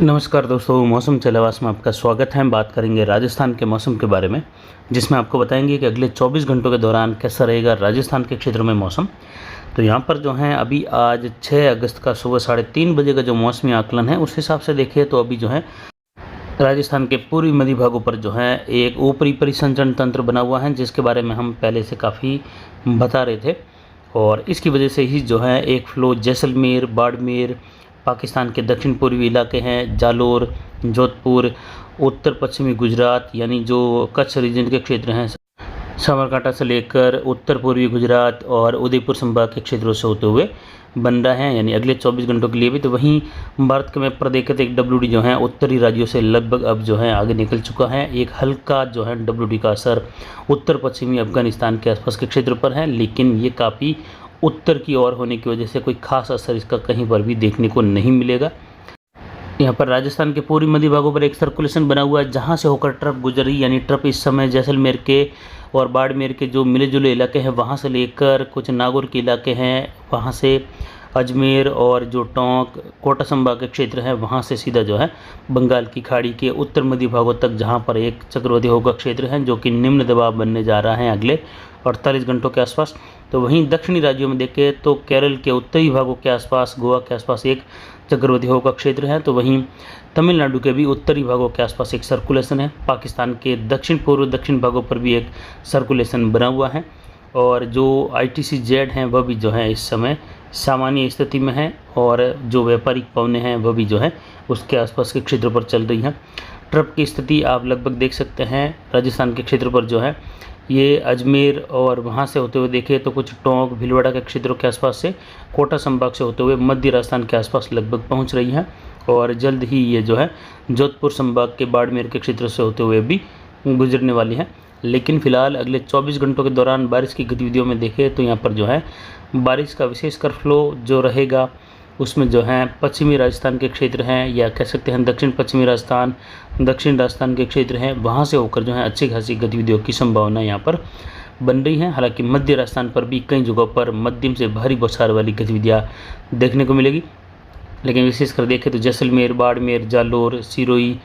नमस्कार दोस्तों, मौसम चलावास में आपका स्वागत है। हम बात करेंगे राजस्थान के मौसम के बारे में, जिसमें आपको बताएंगे कि अगले 24 घंटों के दौरान कैसा रहेगा राजस्थान के क्षेत्र में मौसम। तो यहाँ पर जो है अभी आज 6 अगस्त का सुबह 3:30 बजे का जो मौसमी आकलन है, उस हिसाब से देखिए तो अभी जो है राजस्थान के पूर्वी मध्य भागों पर जो है एक ऊपरी परिसंचरण तंत्र बना हुआ है, जिसके बारे में हम पहले से काफ़ी बता रहे थे। और इसकी वजह से ही जो है एक फ्लो जैसलमेर, बाड़मेर, पाकिस्तान के दक्षिण पूर्वी इलाके हैं, जालोर, जोधपुर, उत्तर पश्चिमी गुजरात यानी जो कच्छ रीजन के क्षेत्र हैं, साबरकांठा से लेकर उत्तर पूर्वी गुजरात और उदयपुर संभाग के क्षेत्रों से होते हुए बन रहा है, यानी अगले 24 घंटों के लिए भी। तो वहीं भारत के मैप पर देखें तो एक WD जो है उत्तरी राज्यों से लगभग अब जो है आगे निकल चुका है। एक हल्का जो है WD का असर उत्तर पश्चिमी अफगानिस्तान के आसपास के क्षेत्र पर है, लेकिन ये काफ़ी उत्तर की ओर होने की वजह से कोई खास असर इसका कहीं पर भी देखने को नहीं मिलेगा। यहाँ पर राजस्थान के पूर्वी मध्य भागों पर एक सर्कुलेशन बना हुआ है, जहाँ से होकर ट्रफ गुजर रही, यानी ट्रफ इस समय जैसलमेर के और बाड़मेर के जो मिले जुले इलाके हैं वहाँ से लेकर कुछ नागौर के इलाके हैं, वहाँ से अजमेर और जो टोंक कोटा संभाग के क्षेत्र है वहाँ से सीधा जो है बंगाल की खाड़ी के उत्तर मध्य भागों तक, जहाँ पर एक चक्रवाती होगा क्षेत्र है जो कि निम्न दबाव बनने जा रहा है अगले 48 घंटों के आसपास। तो वहीं दक्षिणी राज्यों में देखें तो केरल के उत्तरी भागों के आसपास, गोवा के आसपास एक चक्रवाती होगा क्षेत्र है। तो वहीं तमिलनाडु के भी उत्तरी भागों के आसपास एक सर्कुलेशन है। पाकिस्तान के दक्षिण पूर्व दक्षिण भागों पर भी एक सर्कुलेशन बना हुआ है, और जो ITC-Z हैं वह भी जो है इस समय सामान्य स्थिति में है, और जो व्यापारिक पवनें हैं वह भी जो है उसके आसपास के क्षेत्र पर चल रही हैं। ट्रफ की स्थिति आप लगभग देख सकते हैं राजस्थान के क्षेत्र पर जो है ये अजमेर और वहाँ से होते हुए देखें तो कुछ टोंक भीलवाड़ा के क्षेत्रों के आसपास से कोटा संभाग से होते हुए मध्य राजस्थान के आसपास लगभग पहुँच रही हैं, और जल्द ही ये जो है जोधपुर संभाग के बाड़मेर के क्षेत्र से होते हुए भी गुजरने वाली है। लेकिन फिलहाल अगले 24 घंटों के दौरान बारिश की गतिविधियों में देखें तो यहाँ पर जो है बारिश का विशेषकर फ्लो जो रहेगा उसमें जो है पश्चिमी राजस्थान के क्षेत्र हैं, या कह सकते हैं दक्षिण पश्चिमी राजस्थान, दक्षिण राजस्थान के क्षेत्र हैं, वहाँ से होकर जो है अच्छी खासी गतिविधियों की संभावना यहाँ पर बन रही है। हालांकि मध्य राजस्थान पर भी कई जगहों पर मध्यम से भारी बौछार वाली गतिविधियाँ देखने को मिलेगी, लेकिन विशेषकर देखें तो जैसलमेर, बाड़मेर, जालोर, सिरोही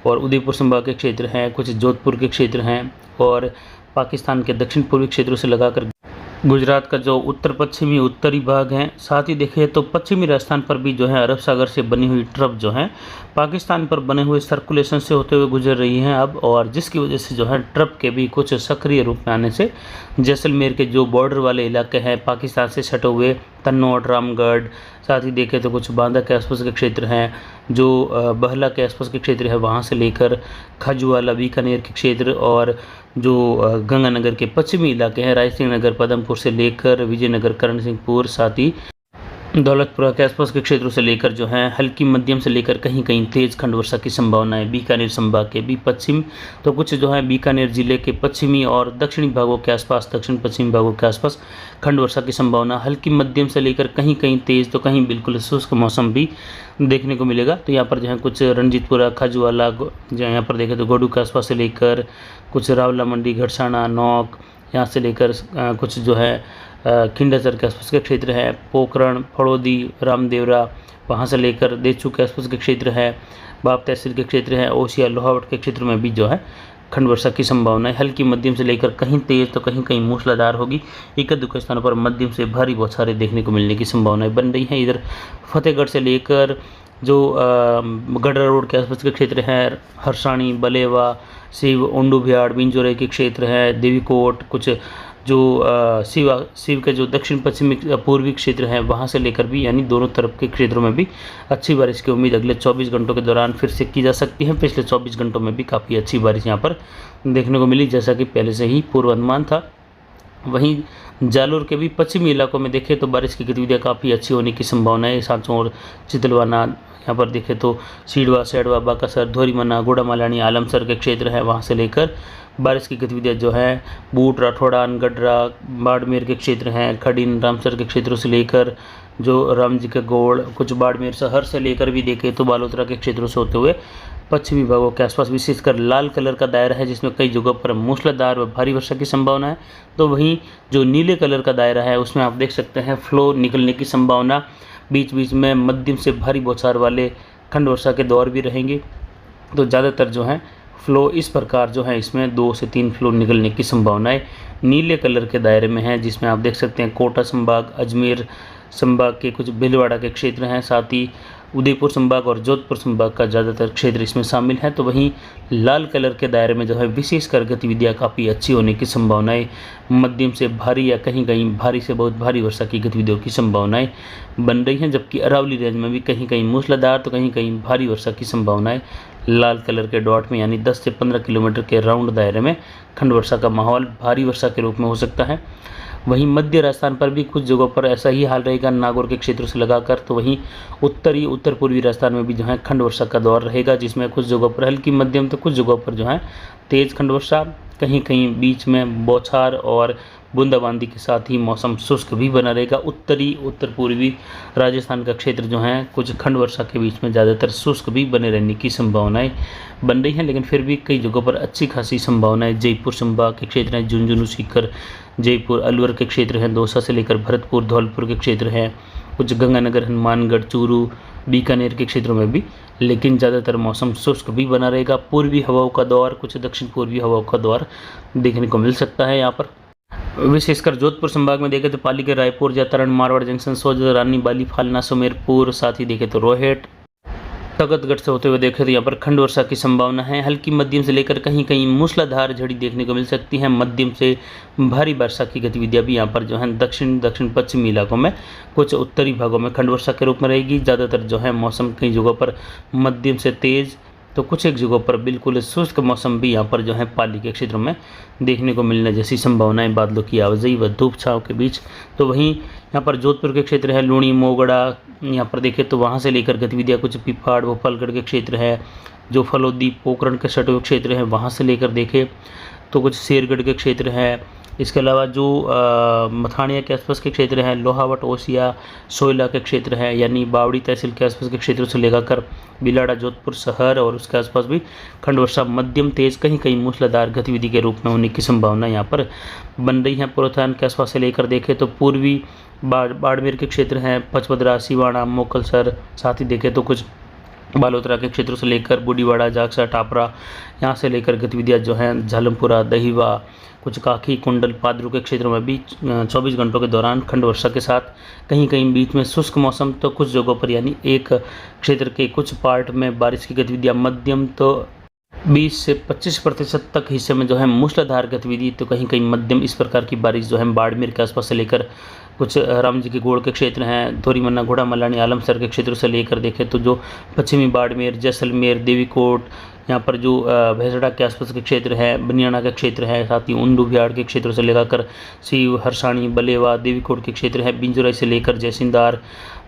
और उदयपुर संभाग के क्षेत्र हैं, कुछ जोधपुर के क्षेत्र हैं, और पाकिस्तान के दक्षिण पूर्वी क्षेत्रों से लगाकर गुजरात का जो उत्तर पश्चिमी उत्तरी भाग है। साथ ही देखें तो पश्चिमी राजस्थान पर भी जो है अरब सागर से बनी हुई ट्रफ जो है पाकिस्तान पर बने हुए सर्कुलेशन से होते हुए गुजर रही हैं अब, और जिसकी वजह से जो है ट्रफ के भी कुछ सक्रिय रूप में आने से जैसलमेर के जो बॉर्डर वाले इलाके हैं पाकिस्तान से सटे हुए तन्नौर, रामगढ़, साथ ही देखें तो कुछ बांदा के आसपास के क्षेत्र हैं, जो बहला के आसपास के क्षेत्र है, वहाँ से लेकर खाजूवाला, बीकानेर के क्षेत्र, और जो गंगानगर के पश्चिमी इलाके हैं, रायसिंह नगर, पदमपुर से लेकर विजयनगर, करण सिंहपुर, साथ ही दौलतपुरा के आसपास के क्षेत्रों से लेकर जो है हल्की मध्यम से लेकर कहीं कहीं तेज खंड वर्षा की संभावना है। बीकानेर संभाग के भी पश्चिम तो कुछ जो है बीकानेर जिले के पश्चिमी और दक्षिणी भागों के आसपास, दक्षिण पश्चिमी भागों के आसपास खंड वर्षा की संभावना हल्की मध्यम से लेकर कहीं कहीं तेज, तो कहीं बिल्कुल शुष्क मौसम भी देखने को मिलेगा। तो यहाँ पर जो है कुछ रणजीतपुरा, खाजूवाला, जो यहाँ पर देखें तो गोडू के आसपास से लेकर कुछ रावला मंडी, घड़साना, नौक, यहाँ से लेकर कुछ जो है खिंडासर के आसपास के क्षेत्र है, पोखरण, फड़ौदी, रामदेवरा, वहाँ से लेकर देचू के आसपास के क्षेत्र है, बाप तहसील के क्षेत्र है, ओसिया, लोहावट के क्षेत्र में भी जो है खंड वर्षा की संभावना है। हल्की मध्यम से लेकर कहीं तेज तो कहीं कहीं मूसलाधार होगी। एक दुखी स्थानों पर मध्यम से भारी बौछारें देखने को मिलने की संभावनाएं बन रही हैं। इधर फतेहगढ़ से लेकर जो गडरा रोड के आसपास के क्षेत्र हैं, हरसाणी, बलेवा, शिव, ओंडुभियाड़, बिंजोरे के क्षेत्र हैं, देवीकोट, कुछ जो शिव के जो दक्षिण पश्चिमी पूर्वी क्षेत्र हैं वहाँ से लेकर भी, यानी दोनों तरफ के क्षेत्रों में भी अच्छी बारिश की उम्मीद अगले 24 घंटों के दौरान फिर से की जा सकती है। पिछले 24 घंटों में भी काफ़ी अच्छी बारिश यहाँ पर देखने को मिली, जैसा कि पहले से ही पूर्वानुमान था। वहीं जालोर के भी पश्चिमी इलाकों में देखें तो बारिश की गतिविधियाँ काफ़ी अच्छी होने की संभावना है। सांचौर, चितलवाना, यहाँ पर देखें तो सीडवा, सैडवा, बाकासर, धोरीमना, गोड़ामालानी, आलमसर के क्षेत्र है, वहाँ से लेकर बारिश की गतिविधियाँ जो है बूट, राठौड़ान, गडरा, बाड़मेर के क्षेत्र हैं, खड़ीन, रामसर के क्षेत्रों से लेकर जो राम जी का गोड़, कुछ बाड़मेर शहर से लेकर भी देखें तो बालोतरा के क्षेत्रों से होते हुए पश्चिमी भागों के आसपास विशेषकर लाल कलर का दायरा है, जिसमें कई जगहों पर मूसलाधार व भारी वर्षा की संभावना है। तो वहीं जो नीले कलर का दायरा है उसमें आप देख सकते हैं फ्लो निकलने की संभावना, बीच बीच में मध्यम से भारी बौछार वाले खंड वर्षा के दौर भी रहेंगे। तो ज़्यादातर जो है फ्लो इस प्रकार जो है इसमें 2 से 3 फ्लो निकलने की संभावनाएं नीले कलर के दायरे में है, जिसमें आप देख सकते हैं कोटा संभाग, अजमेर संभाग के कुछ भीलवाड़ा के क्षेत्र हैं, साथ ही उदयपुर संभाग और जोधपुर संभाग का ज़्यादातर क्षेत्र इसमें शामिल है। तो वहीं लाल कलर के दायरे में जो है विशेषकर गतिविधियाँ काफ़ी अच्छी होने की संभावनाएं, मध्यम से भारी या कहीं कहीं भारी से बहुत भारी वर्षा की गतिविधियों की संभावनाएं बन रही हैं, जबकि अरावली रेंज में भी कहीं कहीं मूसलाधार तो कहीं कहीं भारी वर्षा की संभावनाएं लाल कलर के डॉट में यानी 10 से 15 किलोमीटर के राउंड दायरे में खंड वर्षा का माहौल भारी वर्षा के रूप में हो सकता है। वहीं मध्य राजस्थान पर भी कुछ जगहों पर ऐसा ही हाल रहेगा नागौर के क्षेत्र से लगाकर। तो वहीं उत्तरी उत्तर पूर्वी राजस्थान में भी जो है खंड वर्षा का दौर रहेगा, जिसमें कुछ जगहों पर हल्की मध्यम तो कुछ जगहों पर जो है तेज़ खंड वर्षा, कहीं कहीं बीच में बौछार और बूंदाबांदी के साथ ही मौसम शुष्क भी बना रहेगा। उत्तरी उत्तर पूर्वी राजस्थान का क्षेत्र जो है कुछ खंड वर्षा के बीच में ज़्यादातर शुष्क भी बने रहने की संभावनाएं बन रही हैं, लेकिन फिर भी कई जगहों पर अच्छी खासी संभावनाएं जयपुर संभाग के क्षेत्र हैं, झुंझुनू, सीकर, जयपुर, अलवर के क्षेत्र हैं, दौसा से लेकर भरतपुर, धौलपुर के क्षेत्र हैं, कुछ गंगानगर, हनुमानगढ़, चूरू, बीकानेर के क्षेत्रों में भी, लेकिन ज़्यादातर मौसम शुष्क भी बना रहेगा। पूर्वी हवाओं का दौर, कुछ दक्षिण पूर्वी हवाओं का दौर देखने को मिल सकता है यहाँ पर। विशेषकर जोधपुर संभाग में देखें तो पाली, रायपुर, जैतारण, मारवाड़ जंक्शन, सोजत, रानी, बाली, फालना, सुमेरपुर, साथ ही देखें तो रोहट, तगतगढ़ से होते हुए देखें तो यहाँ पर खंड वर्षा की संभावना है। हल्की मध्यम से लेकर कहीं कहीं मूसलाधार झड़ी देखने को मिल सकती है। मध्यम से भारी वर्षा की गतिविधियाँ भी यहाँ पर जो है दक्षिण पश्चिमी इलाकों में, कुछ उत्तरी भागों में खंड वर्षा के रूप में रहेगी। ज़्यादातर जो है मौसम कई जगहों पर मध्यम से तेज़ तो कुछ एक जगहों पर बिल्कुल शुष्क मौसम भी यहाँ पर जो है पाली के क्षेत्रों में देखने को मिलने जैसी संभावनाएं, बादलों की आवाजाही व धूप छाँव के बीच। तो वहीं यहाँ पर जोधपुर के क्षेत्र है, लूणी, मोगड़ा, यहाँ पर देखें तो वहाँ से लेकर गतिविधियाँ कुछ पिपाड़, भोपालगढ़ के क्षेत्र है, जो फलोदी, पोखरण के सटे हुए क्षेत्र है वहाँ से लेकर देखें तो कुछ शेरगढ़ के क्षेत्र है। इसके अलावा जो मथानिया के आसपास के क्षेत्र हैं, लोहावट, ओसिया, सोयला के क्षेत्र है, यानी बावड़ी तहसील के आसपास के क्षेत्रों से लेकर बिलाड़ा, जोधपुर शहर और उसके आसपास भी खंड वर्षा मध्यम तेज कहीं कहीं मूसलाधार गतिविधि के रूप में होने की संभावना यहाँ पर बन रही है। पुरोथान के आसपास से लेकर देखें तो पूर्वी बाड़मेर के क्षेत्र हैं, पचपदरा, सिवाड़ा, मोकलसर, साथ ही देखें तो कुछ बालोतरा के क्षेत्रों से लेकर बूढ़ीवाड़ा, जागसा, टापरा, यहाँ से लेकर गतिविधियाँ जो हैं झालमपुरा, दहीवा, कुछ काखी, कुंडल, पादरू के क्षेत्रों में भी 24 घंटों के दौरान खंड वर्षा के साथ कहीं कहीं बीच में शुष्क मौसम, तो कुछ जगहों पर यानी एक क्षेत्र के कुछ पार्ट में बारिश की गतिविधियाँ मध्यम तो 20 से 25% तक हिस्से में जो है मूसलाधार गतिविधि, तो कहीं कहीं मध्यम इस प्रकार की बारिश जो है बाड़मेर के आसपास से लेकर कुछ राम जी के गोड़ के क्षेत्र हैं, धोरीमन्ना, घोड़ा मलानी, आलमसर के क्षेत्रों से लेकर देखें तो जो पश्चिमी बाड़मेर, जैसलमेर, देवीकोट, यहाँ पर जो भैंसड़ा के आसपास के क्षेत्र है, बनियाना का क्षेत्र है, साथ ही उंडू बिहाड़ के क्षेत्रों से लेकर सीव, हरसाणी, बलेवा, देवीकोट के क्षेत्र है, बिंजुराई से लेकर जयसिंदार,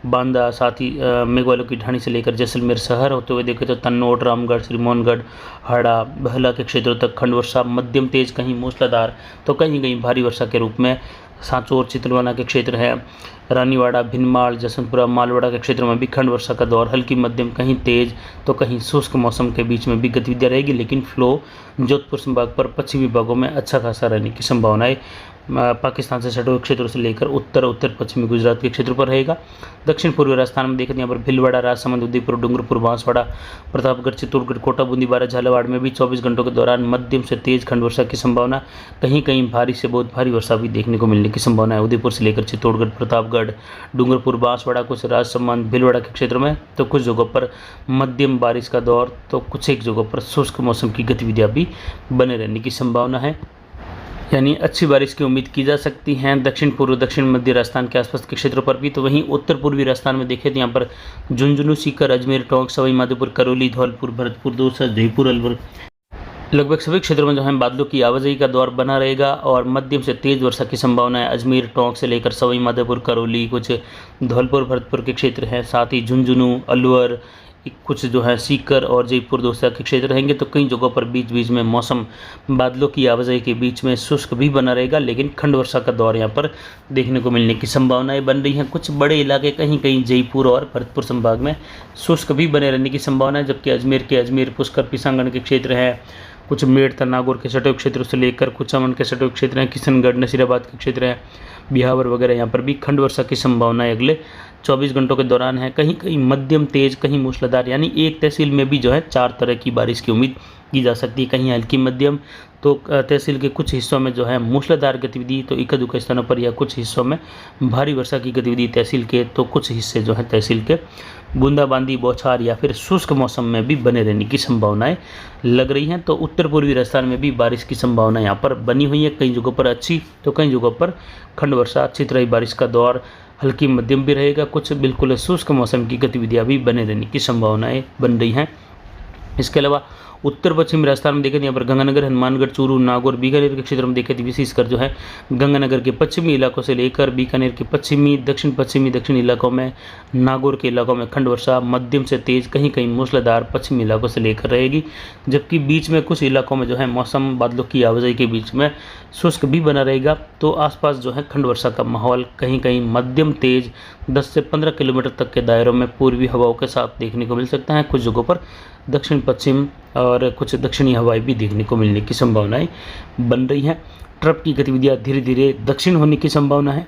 बांदा, साथ ही मेघवालों की ढाणी से लेकर जैसलमेर शहर होते हुए देखें तो तन्नोट, रामगढ़, श्रीमोहनगढ़, हाड़ा, बहला के क्षेत्रों तक खंड वर्षा मध्यम तेज, कहीं मूसलाधार तो कहीं कहीं भारी वर्षा के रूप में। सांचौर, चितलवाना के क्षेत्र है, रानीवाड़ा, भिनमाल, जसवंतपुरा, मालवाड़ा के क्षेत्रों में भी खंड वर्षा का दौर हल्की मध्यम कहीं तेज तो कहीं शुष्क मौसम के बीच में भी गतिविधियाँ रहेगी, लेकिन फ्लो जोधपुर संभाग पर पश्चिमी भागों में अच्छा खासा रहने की संभावनाएं पाकिस्तान से सटे हुए क्षेत्रों से लेकर उत्तर पश्चिमी गुजरात के क्षेत्र पर रहेगा। दक्षिण पूर्वी राजस्थान में देखें यहाँ पर भीलवाड़ा, राजसमंद, उदयपुर, डूंगरपुर, बांसवाड़ा, प्रतापगढ़, चित्तौड़गढ़, कोटा, बूंदी, बारा, झालावाड़ में भी 24 घंटों के दौरान मध्यम से तेज खंड वर्षा की संभावना, कहीं कहीं भारी से बहुत भारी वर्षा भी देखने को मिलने की संभावना है। उदयपुर से लेकर चित्तौड़गढ़, प्रतापगढ़, डूंगरपुर, बांसवाड़ा, कुछ राजसमंद, भीलवाड़ा के क्षेत्र में तो कुछ जगहों पर मध्यम बारिश का दौर तो कुछ एक जगहों पर शुष्क मौसम की गतिविधियाँ भी बने रहने की संभावना है, यानी अच्छी बारिश की उम्मीद की जा सकती हैं दक्षिण पूर्व दक्षिण मध्य राजस्थान के आसपास के क्षेत्रों पर भी। तो वहीं उत्तर पूर्वी राजस्थान में देखें तो यहाँ पर झुंझुनू, सीकर, अजमेर, टोंक, सवाई माधोपुर, करौली, धौलपुर, भरतपुर, दौसा, जयपुर, अलवर, लगभग सभी क्षेत्रों में जो है बादलों की आवाजाही का दौर बना रहेगा और मध्यम से तेज वर्षा की संभावना है। अजमेर, टोंक से लेकर सवाई माधोपुर, करौली, कुछ धौलपुर, भरतपुर के क्षेत्र हैं, साथ ही झुंझुनू, अलवर, कुछ जो है सीकर और जयपुर, दौसा के क्षेत्र रहेंगे। तो कई जगहों पर बीच बीच में मौसम बादलों की आवाजाही के बीच में शुष्क भी बना रहेगा, लेकिन खंड वर्षा का दौर यहाँ पर देखने को मिलने की संभावनाएं बन रही हैं। कुछ बड़े इलाके कहीं कहीं जयपुर और भरतपुर संभाग में शुष्क भी बने रहने की संभावना है, जबकि अजमेर, पुष्कर, पिसांगण के क्षेत्र है, कुछ मेड़, नागौर के सटे क्षेत्रों से लेकर कुछ अमन के सटे क्षेत्र हैं, किशनगढ़, नसीराबाद के क्षेत्र है, बिहावर वगैरह, यहाँ पर भी खंड वर्षा की संभावना अगले 24 घंटों के दौरान है, कहीं कहीं मध्यम तेज, कहीं मूसलाधार, यानी एक तहसील में भी जो है 4 तरह की बारिश की उम्मीद की जा सकती है। कहीं हल्की मध्यम, तो तहसील के कुछ हिस्सों में जो है मूसलाधार गतिविधि, तो इक्का दुक्का स्थानों पर, या कुछ हिस्सों में भारी वर्षा की गतिविधि तहसील के, तो कुछ हिस्से जो है तहसील के बूंदाबांदी, बौछार या फिर शुष्क मौसम में भी बने रहने की संभावनाएं लग रही हैं। तो उत्तर पूर्वी राजस्थान में भी बारिश की संभावना यहाँ पर बनी हुई है, कई जगहों पर अच्छी तो कई जगहों पर खंड वर्षा, अच्छी तरह बारिश का दौर हल्की मध्यम भी रहेगा, कुछ बिल्कुल शुष्क मौसम की गतिविधियाँ भी बने रहने की संभावनाएं बन रही हैं। इसके अलावा उत्तर पश्चिमी राजस्थान में देखें तो यहाँ पर गंगानगर, हनुमानगढ़, चूरू, नागौर, बीकानेर के क्षेत्र में देखें तो विशेषकर जो है गंगानगर के पश्चिमी इलाकों से लेकर बीकानेर के पश्चिमी, दक्षिण इलाकों में, नागौर के इलाकों में खंड वर्षा मध्यम से तेज, कहीं कहीं मूसलाधार पश्चिमी इलाकों से लेकर रहेगी। जबकि बीच में कुछ इलाकों में जो है मौसम बादलों की आवाजाही के बीच में शुष्क भी बना रहेगा। तो आसपास जो है खंड वर्षा का माहौल कहीं कहीं मध्यम तेज 10 से 15 किलोमीटर तक के दायरों में पूर्वी हवाओं के साथ देखने को मिल सकता है। कुछ जगहों पर दक्षिण पश्चिम और कुछ दक्षिणी हवाएं भी देखने को मिलने की संभावनाएं बन रही हैं। ट्रफ की गतिविधियां धीरे धीरे दक्षिण होने की संभावना है।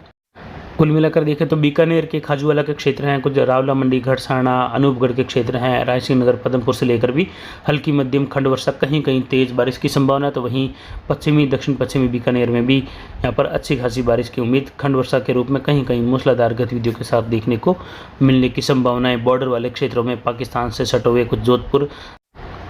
कुल मिलाकर देखें तो बीकानेर के खाजूवाला के क्षेत्र हैं, कुछ रावला मंडी, घड़साना, अनूपगढ़ के क्षेत्र हैं, रायसिंह नगर, पदमपुर से लेकर भी हल्की मध्यम खंड वर्षा, कहीं कहीं तेज बारिश की संभावना। तो वहीं पश्चिमी, दक्षिण पश्चिमी बीकानेर में भी यहाँ पर अच्छी खासी बारिश की उम्मीद खंड वर्षा के रूप में कहीं कहीं मूसलाधार गतिविधियों के साथ देखने को मिलने की संभावनाएं। बॉर्डर वाले क्षेत्रों में पाकिस्तान से सटे हुए कुछ जोधपुर,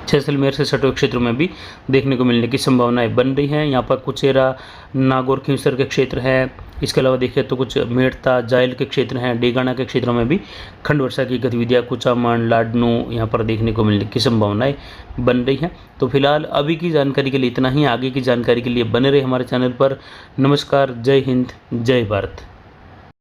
जैसलमेर से सटे क्षेत्रों में भी देखने को मिलने की संभावनाएं बन रही हैं। यहाँ पर कुचेरा, नागौर, खींवसर के क्षेत्र हैं। इसके अलावा देखें तो कुछ मेड़ता, जायल के क्षेत्र हैं, डेगाना के क्षेत्रों में भी खंड वर्षा की गतिविधियाँ कुचामन, लाडनू यहाँ पर देखने को मिलने की संभावनाएं बन रही हैं। तो फिलहाल अभी की जानकारी के लिए इतना ही। आगे की जानकारी के लिए बने रहे हमारे चैनल पर। नमस्कार, जय हिंद, जय भारत।